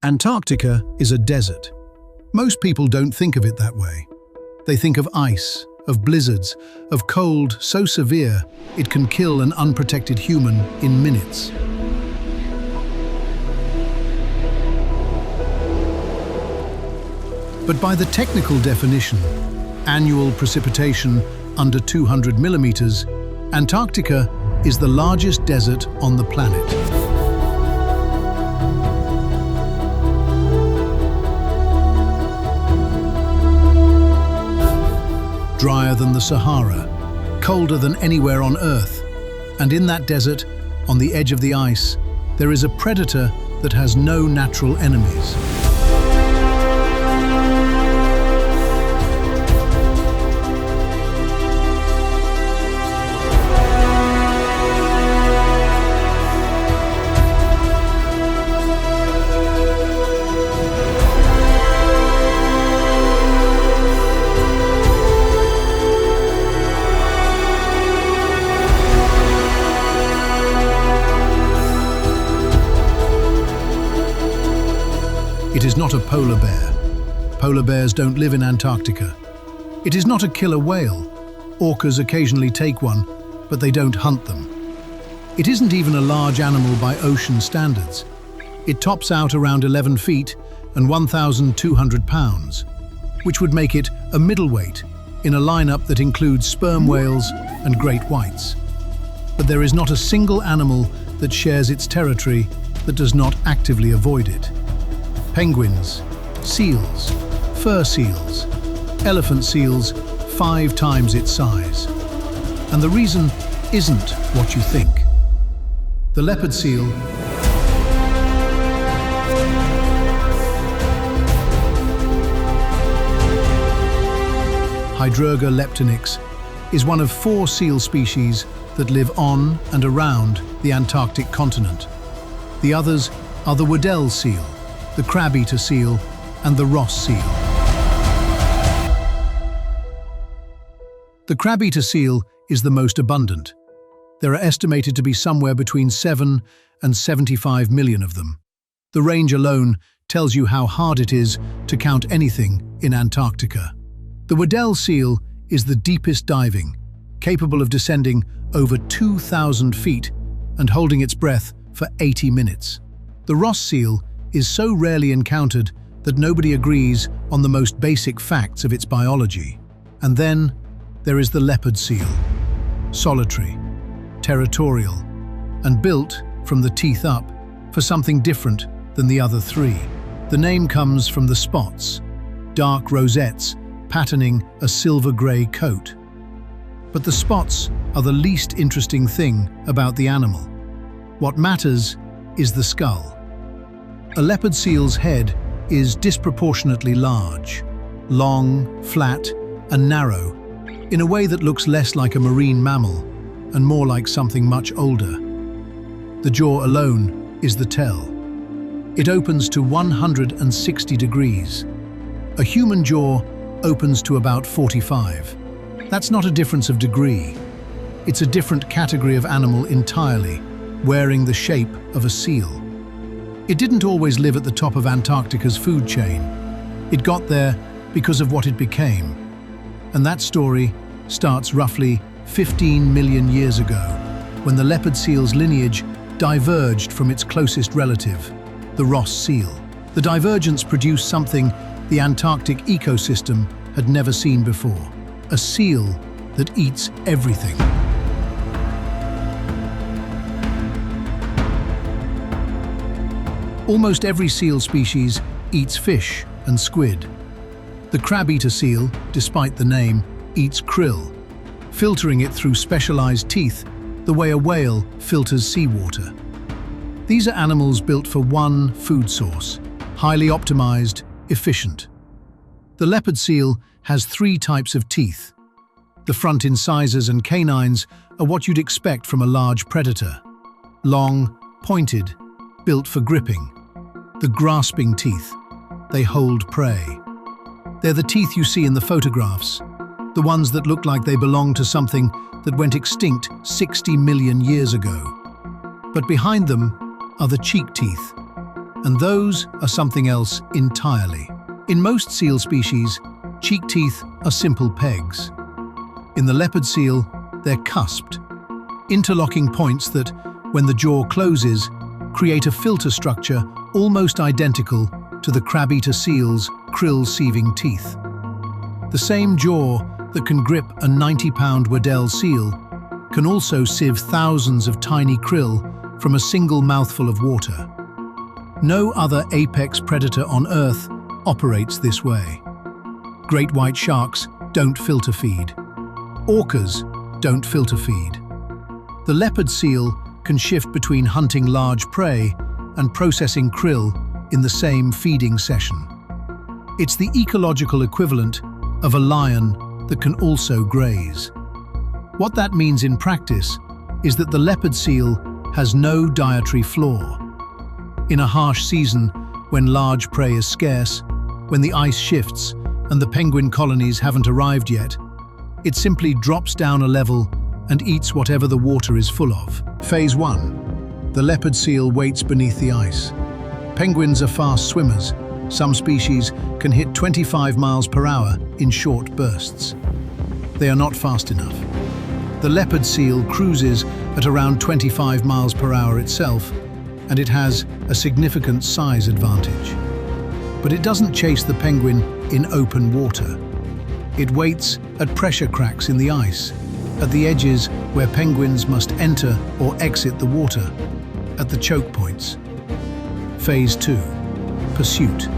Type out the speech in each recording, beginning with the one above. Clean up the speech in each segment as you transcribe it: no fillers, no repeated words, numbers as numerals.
Antarctica is a desert. Most people don't think of it that way. They think of ice, of blizzards, of cold so severe it can kill an unprotected human in minutes. But by the technical definition, annual precipitation under 200 millimeters, Antarctica is the largest desert on the planet. Drier than the Sahara, colder than anywhere on Earth, and in that desert, on the edge of the ice, there is a predator that has no natural enemies. It is not a polar bear. Polar bears don't live in Antarctica. It is not a killer whale. Orcas occasionally take one, but they don't hunt them. It isn't even a large animal by ocean standards. It tops out around 11 feet and 1,200 pounds, which would make it a middleweight in a lineup that includes sperm whales and great whites. But there is not a single animal that shares its territory that does not actively avoid it. Penguins, seals, fur seals, elephant seals 5 times its size. And the reason isn't what you think. The leopard seal Hydrurga leptonix is one of 4 seal species that live on and around the Antarctic continent. The others are the Weddell seal, the crab-eater seal, and the Ross seal. The crab-eater seal is the most abundant. There are estimated to be somewhere between 7 and 75 million of them. The range alone tells you how hard it is to count anything in Antarctica. The Weddell seal is the deepest diving, capable of descending over 2,000 feet and holding its breath for 80 minutes. The Ross seal is so rarely encountered that nobody agrees on the most basic facts of its biology. And then there is the leopard seal, solitary, territorial, and built from the teeth up for something different than the other 3. The name comes from the spots, dark rosettes patterning a silver-grey coat. But the spots are the least interesting thing about the animal. What matters is the skull. A leopard seal's head is disproportionately large, long, flat, and narrow, in a way that looks less like a marine mammal and more like something much older. The jaw alone is the tell. It opens to 160 degrees. A human jaw opens to about 45. That's not a difference of degree. It's a different category of animal entirely, wearing the shape of a seal. It didn't always live at the top of Antarctica's food chain. It got there because of what it became. And that story starts roughly 15 million years ago, when the leopard seal's lineage diverged from its closest relative, the Ross seal. The divergence produced something the Antarctic ecosystem had never seen before: a seal that eats everything. Almost every seal species eats fish and squid. The crab-eater seal, despite the name, eats krill, filtering it through specialized teeth the way a whale filters seawater. These are animals built for one food source, highly optimized, efficient. The leopard seal has 3 types of teeth. The front incisors and canines are what you'd expect from a large predator. Long, pointed, built for gripping. The grasping teeth. They hold prey. They're the teeth you see in the photographs, the ones that look like they belong to something that went extinct 60 million years ago. But behind them are the cheek teeth, and those are something else entirely. In most seal species, cheek teeth are simple pegs. In the leopard seal, they're cusped, interlocking points that, when the jaw closes, create a filter structure almost identical to the crab-eater seal's krill-sieving teeth. The same jaw that can grip a 90-pound Weddell seal can also sieve thousands of tiny krill from a single mouthful of water. No other apex predator on Earth operates this way. Great white sharks don't filter feed. Orcas don't filter feed. The leopard seal can shift between hunting large prey and processing krill in the same feeding session. It's the ecological equivalent of a lion that can also graze. What that means in practice is that the leopard seal has no dietary flaw. In a harsh season, when large prey is scarce, when the ice shifts and the penguin colonies haven't arrived yet, it simply drops down a level and eats whatever the water is full of. Phase 1. The leopard seal waits beneath the ice. Penguins are fast swimmers. Some species can hit 25 miles per hour in short bursts. They are not fast enough. The leopard seal cruises at around 25 miles per hour itself, and it has a significant size advantage. But it doesn't chase the penguin in open water. It waits at pressure cracks in the ice, at the edges where penguins must enter or exit the water, at the choke points. Phase 2. Pursuit.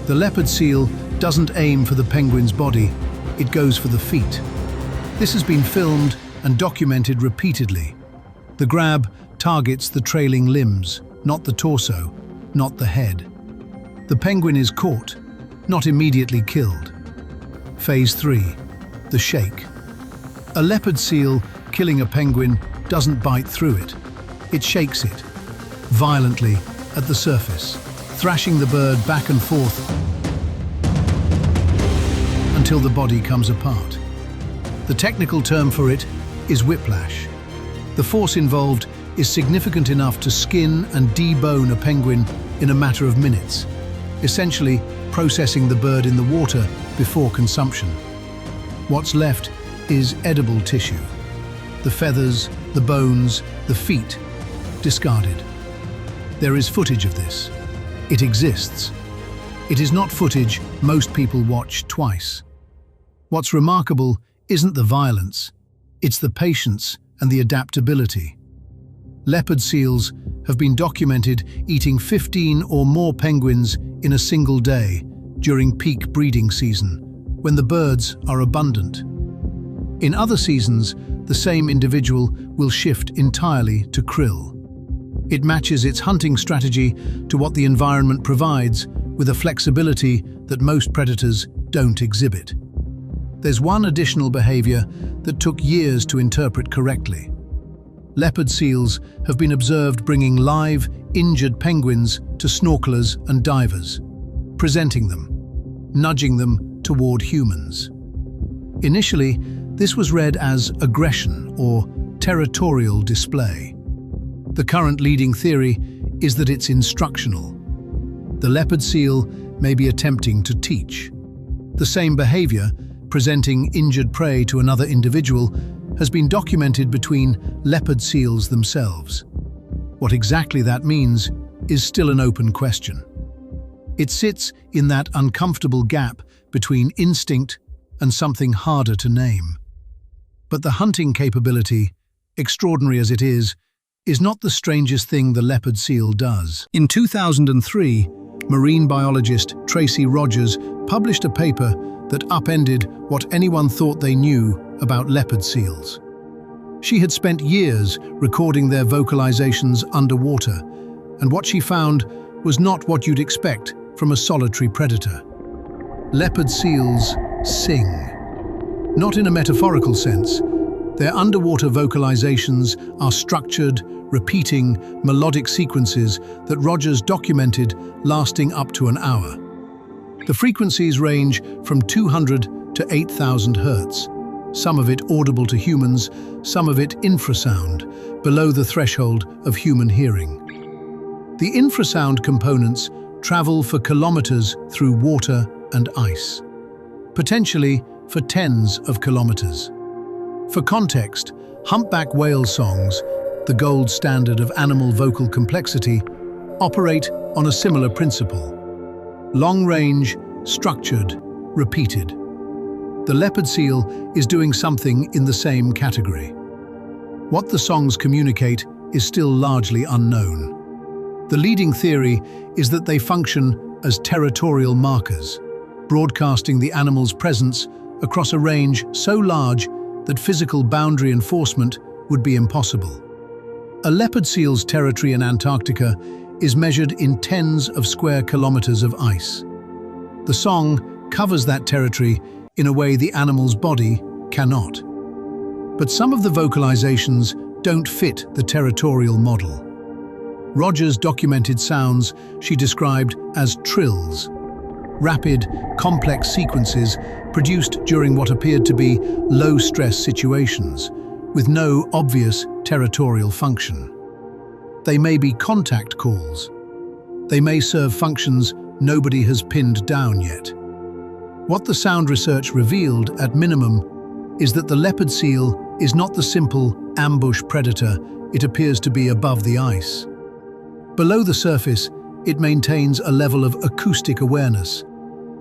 The leopard seal doesn't aim for the penguin's body, it goes for the feet. This has been filmed and documented repeatedly. The grab targets the trailing limbs, not the torso, not the head. The penguin is caught, not immediately killed. Phase 3. The shake. A leopard seal killing a penguin doesn't bite through it. It shakes it, violently, at the surface, thrashing the bird back and forth until the body comes apart. The technical term for it is whiplash. The force involved is significant enough to skin and debone a penguin in a matter of minutes, essentially processing the bird in the water before consumption. What's left is edible tissue. The feathers, the bones, the feet, discarded. There is footage of this. It exists. It is not footage most people watch twice. What's remarkable isn't the violence, it's the patience and the adaptability. Leopard seals have been documented eating 15 or more penguins in a single day during peak breeding season, when the birds are abundant. In other seasons, the same individual will shift entirely to krill. It matches its hunting strategy to what the environment provides with a flexibility that most predators don't exhibit. There's one additional behavior that took years to interpret correctly. Leopard seals have been observed bringing live, injured penguins to snorkelers and divers, presenting them, nudging them toward humans. Initially, this was read as aggression or territorial display. The current leading theory is that it's instructional. The leopard seal may be attempting to teach. The same behavior, presenting injured prey to another individual, has been documented between leopard seals themselves. What exactly that means is still an open question. It sits in that uncomfortable gap between instinct and something harder to name. But the hunting capability, extraordinary as it is not the strangest thing the leopard seal does. In 2003, marine biologist Tracy Rogers published a paper that upended what anyone thought they knew about leopard seals. She had spent years recording their vocalizations underwater, and what she found was not what you'd expect from a solitary predator. Leopard seals sing. Not in a metaphorical sense. Their underwater vocalizations are structured, repeating, melodic sequences that Rogers documented lasting up to an hour. The frequencies range from 200 to 8,000 hertz, some of it audible to humans, some of it infrasound, below the threshold of human hearing. The infrasound components travel for kilometers through water and ice, potentially for tens of kilometers. For context, humpback whale songs, the gold standard of animal vocal complexity, operate on a similar principle. Long-range, structured, repeated. The leopard seal is doing something in the same category. What the songs communicate is still largely unknown. The leading theory is that they function as territorial markers, broadcasting the animal's presence across a range so large that physical boundary enforcement would be impossible. A leopard seal's territory in Antarctica is measured in tens of square kilometers of ice. The song covers that territory in a way the animal's body cannot. But some of the vocalizations don't fit the territorial model. Rogers documented sounds she described as trills, rapid, complex sequences produced during what appeared to be low-stress situations, with no obvious territorial function. They may be contact calls. They may serve functions nobody has pinned down yet. What the sound research revealed, at minimum, is that the leopard seal is not the simple ambush predator it appears to be above the ice. Below the surface, it maintains a level of acoustic awareness,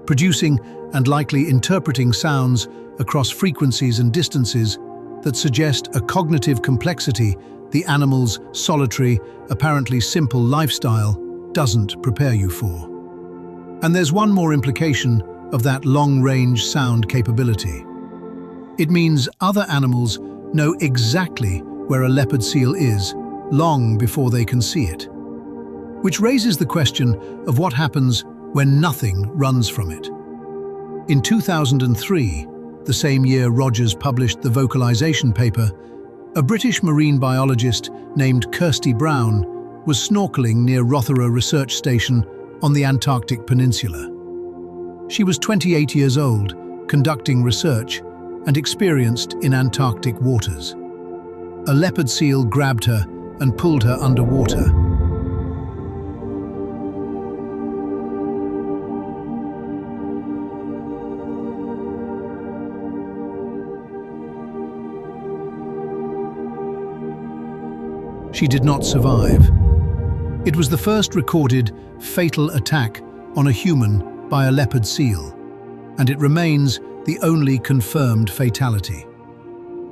producing and likely interpreting sounds across frequencies and distances that suggest a cognitive complexity the animal's solitary, apparently simple lifestyle doesn't prepare you for. And there's one more implication of that long-range sound capability. It means other animals know exactly where a leopard seal is long before they can see it. Which raises the question of what happens when nothing runs from it. In 2003, the same year Rogers published the vocalization paper, a British marine biologist named Kirsty Brown was snorkeling near Rothera Research Station on the Antarctic Peninsula. She was 28 years old, conducting research, and experienced in Antarctic waters. A leopard seal grabbed her and pulled her underwater. She did not survive. It was the first recorded fatal attack on a human by a leopard seal, and it remains the only confirmed fatality.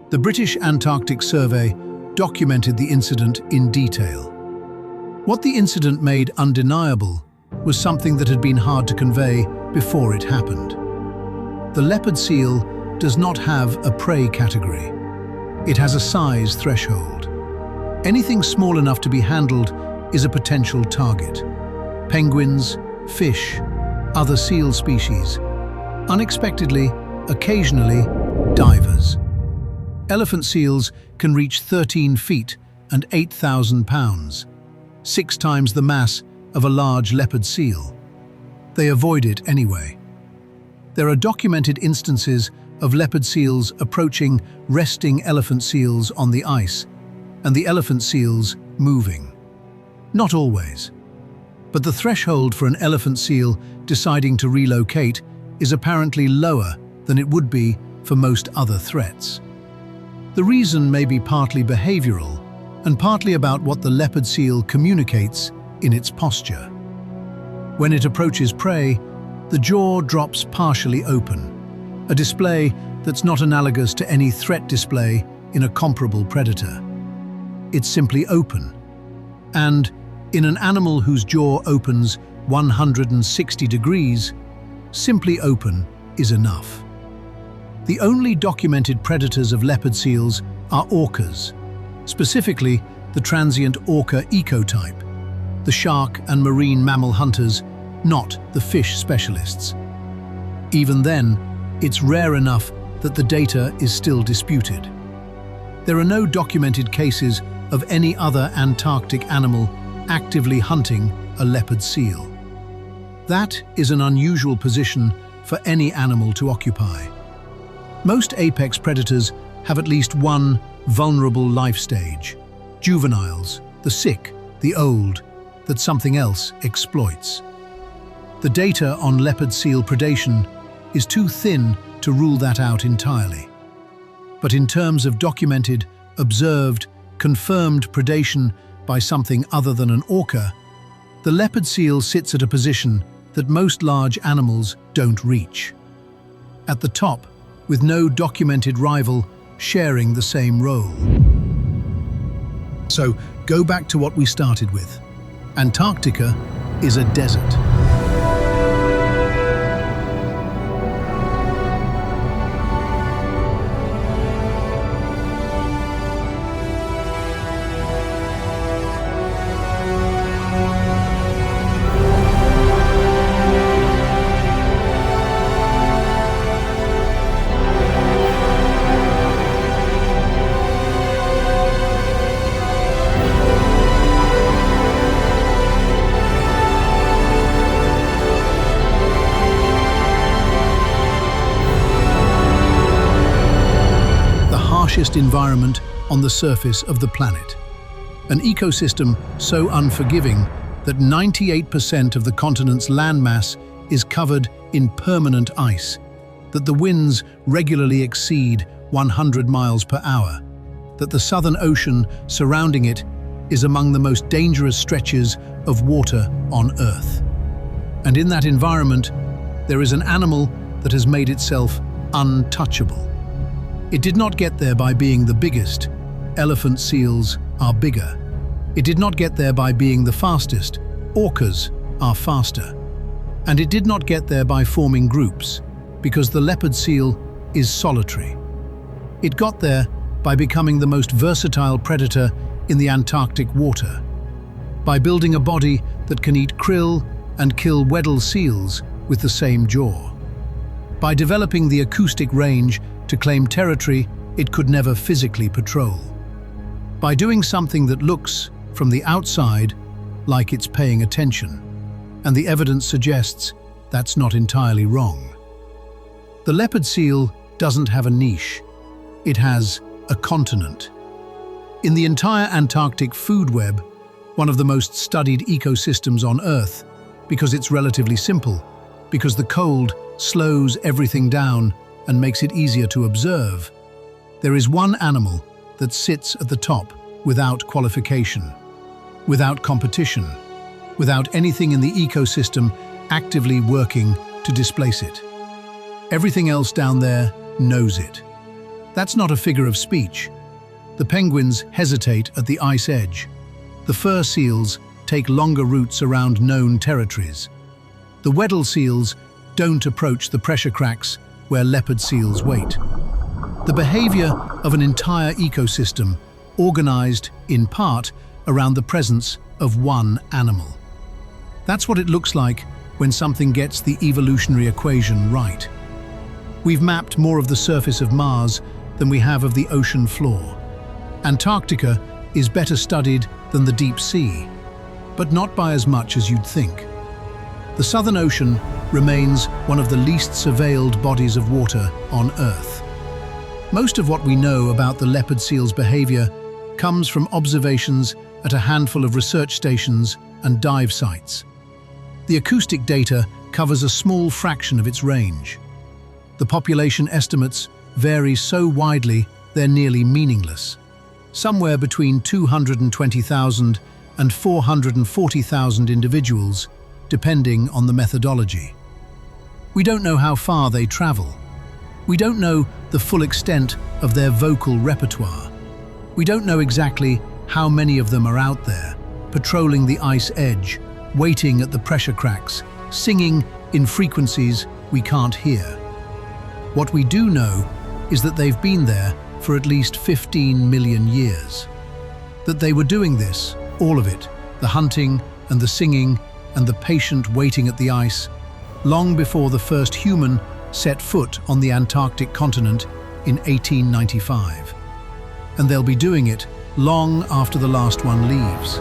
The British Antarctic Survey documented the incident in detail. What the incident made undeniable was something that had been hard to convey before it happened. The leopard seal does not have a prey category. It has a size threshold. Anything small enough to be handled is a potential target. Penguins, fish, other seal species. Unexpectedly, occasionally, divers. Elephant seals can reach 13 feet and 8,000 pounds, 6 times the mass of a large leopard seal. They avoid it anyway. There are documented instances of leopard seals approaching resting elephant seals on the ice, and the elephant seals moving. Not always. But the threshold for an elephant seal deciding to relocate is apparently lower than it would be for most other threats. The reason may be partly behavioral and partly about what the leopard seal communicates in its posture. When it approaches prey, the jaw drops partially open, a display that's not analogous to any threat display in a comparable predator. It's simply open. And in an animal whose jaw opens 160 degrees, simply open is enough. The only documented predators of leopard seals are orcas, specifically the transient orca ecotype, the shark and marine mammal hunters, not the fish specialists. Even then, it's rare enough that the data is still disputed. There are no documented cases of any other Antarctic animal actively hunting a leopard seal. That is an unusual position for any animal to occupy. Most apex predators have at least one vulnerable life stage: juveniles, the sick, the old, that something else exploits. The data on leopard seal predation is too thin to rule that out entirely. But in terms of documented, observed, confirmed predation by something other than an orca, the leopard seal sits at a position that most large animals don't reach. At the top, with no documented rival sharing the same role. So, go back to what we started with. Antarctica is a desert. Harshest environment on the surface of the planet. An ecosystem so unforgiving that 98% of the continent's landmass is covered in permanent ice, that the winds regularly exceed 100 miles per hour, that the Southern Ocean surrounding it is among the most dangerous stretches of water on Earth. And in that environment, there is an animal that has made itself untouchable. It did not get there by being the biggest. Elephant seals are bigger. It did not get there by being the fastest. Orcas are faster. And it did not get there by forming groups, because the leopard seal is solitary. It got there by becoming the most versatile predator in the Antarctic water, by building a body that can eat krill and kill Weddell seals with the same jaw, by developing the acoustic range to claim territory it could never physically patrol, by doing something that looks, from the outside, like it's paying attention, and the evidence suggests that's not entirely wrong. The leopard seal doesn't have a niche, it has a continent. In the entire Antarctic food web, one of the most studied ecosystems on Earth, because it's relatively simple, because the cold slows everything down and makes it easier to observe, there is one animal that sits at the top without qualification, without competition, without anything in the ecosystem actively working to displace it. Everything else down there knows it. That's not a figure of speech. The penguins hesitate at the ice edge. The fur seals take longer routes around known territories. The Weddell seals don't approach the pressure cracks where leopard seals wait. The behavior of an entire ecosystem organized, in part, around the presence of one animal. That's what it looks like when something gets the evolutionary equation right. We've mapped more of the surface of Mars than we have of the ocean floor. Antarctica is better studied than the deep sea, but not by as much as you'd think. The Southern Ocean remains one of the least surveilled bodies of water on Earth. Most of what we know about the leopard seal's behavior comes from observations at a handful of research stations and dive sites. The acoustic data covers a small fraction of its range. The population estimates vary so widely they're nearly meaningless. Somewhere between 220,000 and 440,000 individuals, depending on the methodology. We don't know how far they travel. We don't know the full extent of their vocal repertoire. We don't know exactly how many of them are out there, patrolling the ice edge, waiting at the pressure cracks, singing in frequencies we can't hear. What we do know is that they've been there for at least 15 million years. That they were doing this, all of it, the hunting and the singing and the patient waiting at the ice, long before the first human set foot on the Antarctic continent in 1895. And they'll be doing it long after the last one leaves.